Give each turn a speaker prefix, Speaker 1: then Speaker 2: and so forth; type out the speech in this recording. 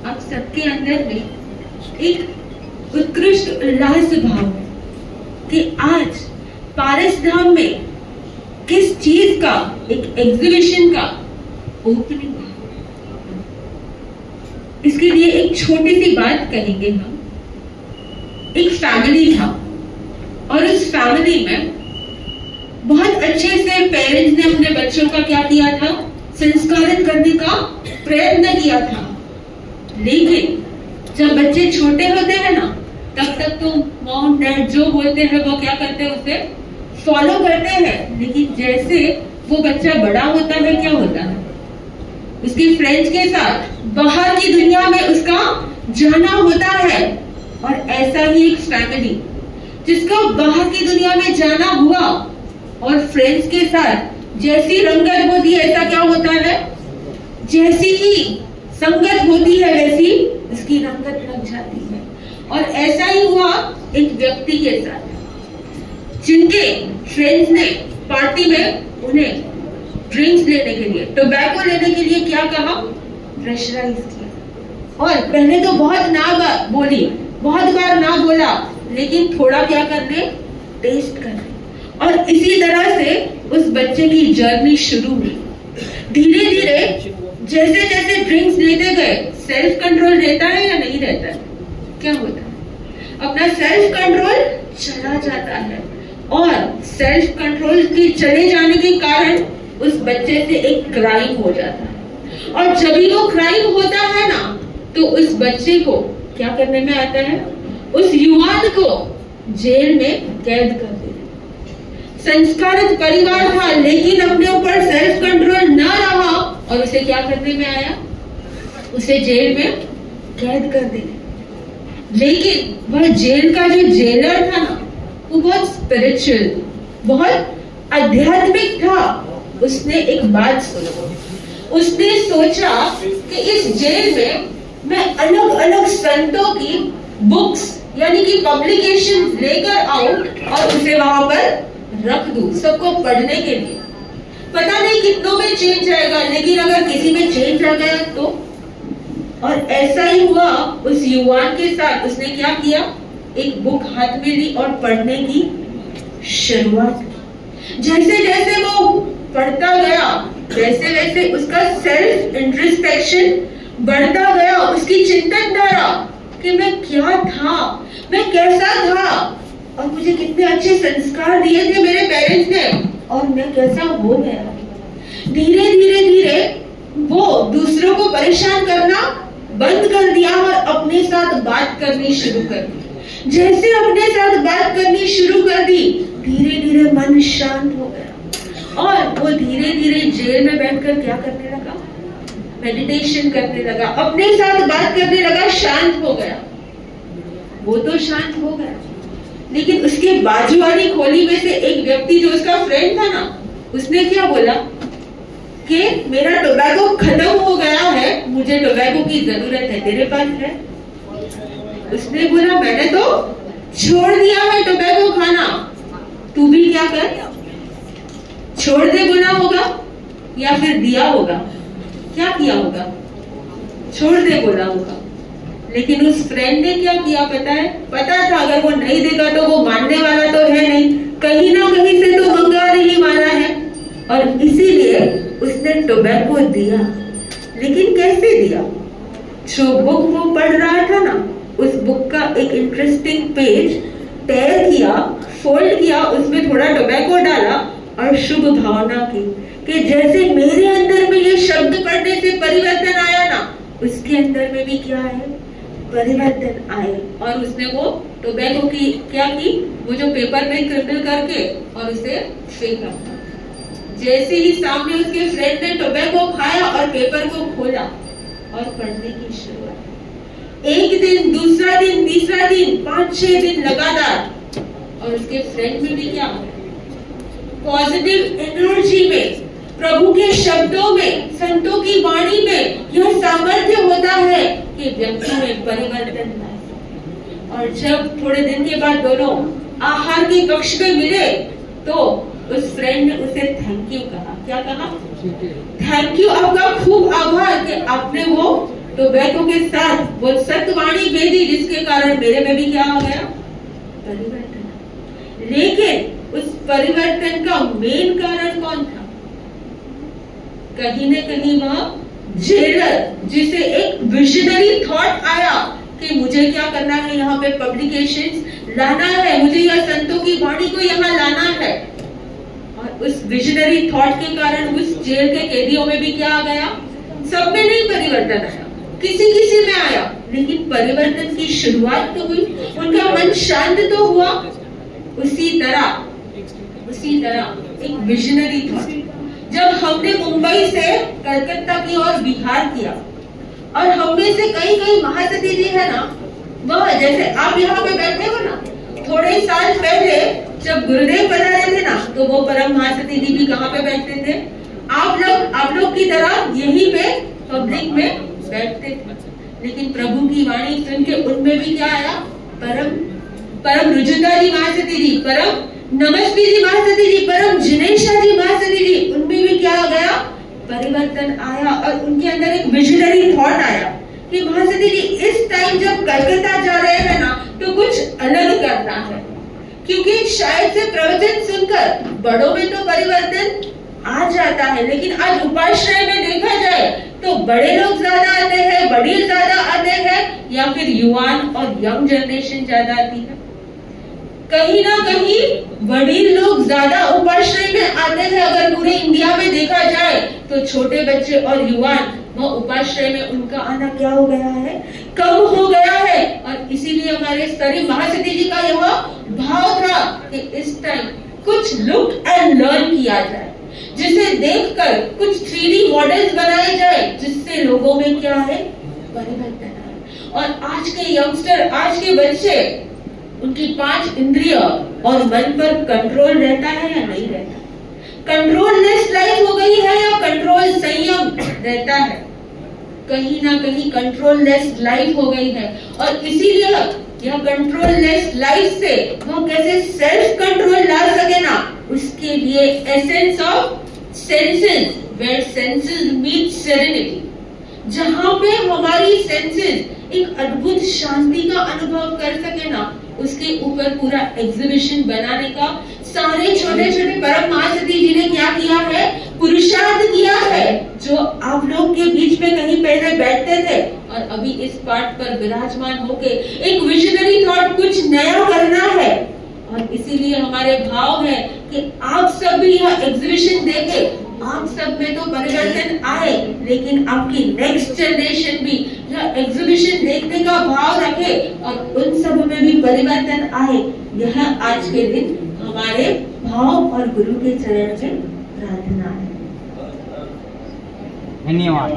Speaker 1: आप सबके अंदर में एक उत्कृष्ट उल्लास भाव है कि आज पारस धाम में किस चीज का एक एग्जीबिशन का ओपनिंग है। इसके लिए एक छोटी सी बात कहेंगे हम। एक फैमिली था और उस फैमिली में बहुत अच्छे से पेरेंट्स ने अपने बच्चों का क्या किया था, संस्कारित करने का प्रयत्न किया था। लेकिन जब बच्चे छोटे होते हैं ना, तब तक तो मॉम डैड जो बोलते हैं वो क्या करते हैं, उसे फॉलो करते हैं। लेकिन जैसे वो बच्चा बड़ा होता है, क्या होता है, उसके फ्रेंड्स के साथ बाहर की दुनिया में उसका जाना होता है। और ऐसा ही एक फैमिली जिसका बाहर की दुनिया में जाना हुआ और फ्रेंड्स के साथ जैसी रंगत होती है, ऐसा क्या होता है, जैसी ही संगत होती है वैसी उसकी रंगत लग जाती है। और ऐसा ही हुआ एक व्यक्ति के साथ, जिनके फ्रेंड्स ने पार्टी में उन्हें ड्रिंक्स लेने के लिए, टोबैको लेने के लिए क्या कहा, प्रेशराइज किया। और पहले तो बहुत ना बोली, बहुत बार ना बोला, लेकिन थोड़ा क्या करने, टेस्ट करने। और इसी तरह से उस बच्चे की जर्नी शुरू हुई। धीरे धीरे जैसे जैसे ड्रिंक्स लेते गए, सेल्फ कंट्रोल रहता है या नहीं रहता है, क्या होता है, अपना सेल्फ कंट्रोल चला जाता है। और सेल्फ कंट्रोल के चले जाने के कारण उस बच्चे से एक क्राइम हो जाता है। और जब भी वो क्राइम होता है ना, तो उस बच्चे को क्या करने में आता है, उस युवान को जेल में कैद कर देते। संस्कारित परिवार था, लेकिन अपने ऊपर सेल्फ कंट्रोल न रहा और उसे क्या करने में आया, उसे जेल में कैद कर देते। लेकिन वह जेल का जो जेलर था ना, वो बहुत स्पिरिचुअल, बहुत आध्यात्मिक था। उसने एक बात सुनी, उसने सोचा कि इस जेल में मैं अलग अलग संतों की बुक्स यानी कि पब्लिकेशन लेकर आऊं और उसे वहां पर रख दूं सबको पढ़ने के लिए। पता नहीं कितनों में चेंज आएगा, लेकिन अगर किसी में चेंज आ गया तो। और ऐसा ही हुआ उस युवान के साथ। उसने क्या किया, एक बुक हाथ में ली और पढ़ने की शुरुआत की। जैसे जैसे वो पढ़ता गया, वैसे वैसे उसका सेल्फ इंट्रोस्पेक्शन बढ़ता गया। उसकी चिंतन धारा कि मैं क्या था, मैं कैसा था, और मुझे कितने अच्छे संस्कार दिए थे मेरे पेरेंट्स ने, और मैं कैसा हो गया। धीरे धीरे धीरे वो दूसरों को परेशान करना बंद कर दिया और अपने साथ बात करनी शुरू कर दी। जैसे अपने साथ बात करनी शुरू कर दी, धीरे धीरे मन शांत हो गया और वो धीरे धीरे जेल में बैठकर क्या करने लगा, मेडिटेशन करने लगा, अपने साथ बात करने लगा, शांत हो गया। वो तो शांत हो गया, लेकिन उसके बाजू वाली खोली में से एक व्यक्ति जो उसका फ्रेंड था ना, उसने क्या बोला कि मेरा टोबैको खत्म हो गया है, मुझे टोबैको की जरूरत है, तेरे पास है? उसने बोला मैंने तो छोड़ दिया है टोबैको खाना। तू भी क्या कर, छोड़ दे बोला होगा या फिर दिया होगा? क्या किया होगा? छोड़ दे बोला होगा। लेकिन उस फ्रेंड ने क्या किया पता है? पता था अगर वो नहीं देगा तो वो मानने वाला तो है नहीं, कहीं ना कहीं से तो मंगा नहीं वाला है, और इसीलिए उसने टोबैको दिया। लेकिन कैसे दिया? जो बुक वो पढ़ रहा था ना, उस बुक का एक इंटरेस्टिंग पेज टेयर किया, फोल्ड किया, उसमें थोड़ा टोबैको डाला और शुभ भावना की कि जैसे मेरे अंदर में ये शब्द पढ़ने से परिवर्तन आया ना, उसके अंदर में भी क्या है? परिवर्तन आए। और उसने वो टोबैको की क्या की, वो जो पेपर में क्रिंकल करके और उसे फेंका। जैसे ही सामने उसके फ्रेंड ने टोबैको खाया और पेपर को खोला और पढ़ने की शुरुआत। एक दिन, दूसरा दिन, तीसरा दिन, 5-6 दिन लगातार, और उसके फ्रेंड में भी क्या, पॉजिटिव एनर्जी में, प्रभु के शब्दों में, संतों की वाणी में यह सामर्थ्य होता है कि व्यक्ति में परिवर्तन लाए। और जब थोड़े दिन के बाद दोनों आहार के कक्ष में मिले तो उस फ्रेंड ने उसे थैंक यू कहा। क्या कहा? थैंक यू, आपका खूब आभार कि आपने वो टोबैको के साथ वो सत्यवाणी भेजी जिसके कारण मेरे में भी क्या हो गया? परिवर्तन। लेकिन उस परिवर्तन का मेन कारण कौन था? कहीं न कहीं वह जेलर, जिसे एक विजनरी थॉट आया कि मुझे क्या करना है, यहाँ पे पब्लिकेशंस लाना है, मुझे यह संतों की वाणी को यहाँ लाना है। और उस विजनरी थॉट के कारण उस जेल के कैदियों में भी क्या आ गया? सब में नहीं परिवर्तन आया, किसी किसी में आया, लेकिन परिवर्तन की शुरुआत तो हुई, उनका मन शांत तो हुआ। उसी तरह एक विजनरी थॉट जब हमने मुंबई से कलकत्ता की ओर बिहार किया, और हम में से कई महासती जी है ना, वह जैसे आप यहाँ पे बैठे हो ना, थोड़े साल पहले जब गुरुदेव पधारे थे ना, तो वो परम महासती जी भी कहाँ पे बैठते थे? आप लोग की तरह यहीं पे पब्लिक में बैठते थे। लेकिन प्रभु की वाणी सुन के उनमें भी क्या आया? परम रुजुता जी महासती जी, परम नमस्ते जी महासती जी, परम जिनेशा जी महासती जी, उनमें भी क्या हो गया? परिवर्तन आया। और उनके अंदर एक विजनरी थॉट आया कि महासती जी इस टाइम जब कलकत्ता जा रहे हैं ना, तो कुछ अलग करना है, क्योंकि शायद से प्रवचन सुनकर बड़ों में तो परिवर्तन आ जाता है, लेकिन आज उपाश्रय में देखा जाए तो बड़े लोग ज्यादा आते हैं, बड़ी ज्यादा आते हैं, या फिर युवान और यंग जनरेशन ज्यादा आती है। कहीं ना कहीं वडील लोग ज्यादा उपाश्रय में आते हैं। अगर पूरे इंडिया में देखा जाए तो छोटे बच्चे और युवान वो उपाश्रय में उनका आना क्या हो गया है? कम हो गया है। और इसीलिए हमारे स्तरीय महासती जी का यह भाव था कि इस टाइम कुछ लुक एंड लर्न किया जाए, जिसे देखकर कुछ 3D मॉडल्स बनाए जाए, जिससे लोगों में क्या है? परिवर्तन आए। और आज के यंगस्टर, आज के बच्चे, उनकी 5 इंद्रिय और मन पर कंट्रोल रहता है या नहीं रहता? कंट्रोललेस लाइफ हो गई है या कंट्रोल संयम रहता है? कहीं ना कहीं कंट्रोललेस लाइफ हो गई है। और इसीलिए यह कंट्रोललेस लाइफ से वो कैसे सेल्फ कंट्रोल ला सके ना, उसके लिए essence of senses, where senses meet serenity, जहां पे हमारी सेंसेस एक अद्भुत शांति का अनुभव कर सके ना, उसके ऊपर पूरा एग्जीबिशन बनाने का सारे छोटे छोटे परम महासती जी ने क्या किया है? पुरुषार्थ किया है, जो आप लोग के बीच में कहीं पहले बैठते थे और अभी इस पाठ पर विराजमान होके एक विजनरी थॉट, कुछ नया करना है। और इसीलिए हमारे भाव है कि आप सब भी यह एग्जीबिशन देखे, आप सब में तो परिवर्तन आए, लेकिन आपकी नेक्स्ट जनरेशन भी यह एग्जीबिशन देखने का भाव रखे और उन सब में भी परिवर्तन आए। यह आज के दिन हमारे भाव और गुरु के चरण में प्रार्थना है।
Speaker 2: धन्यवाद।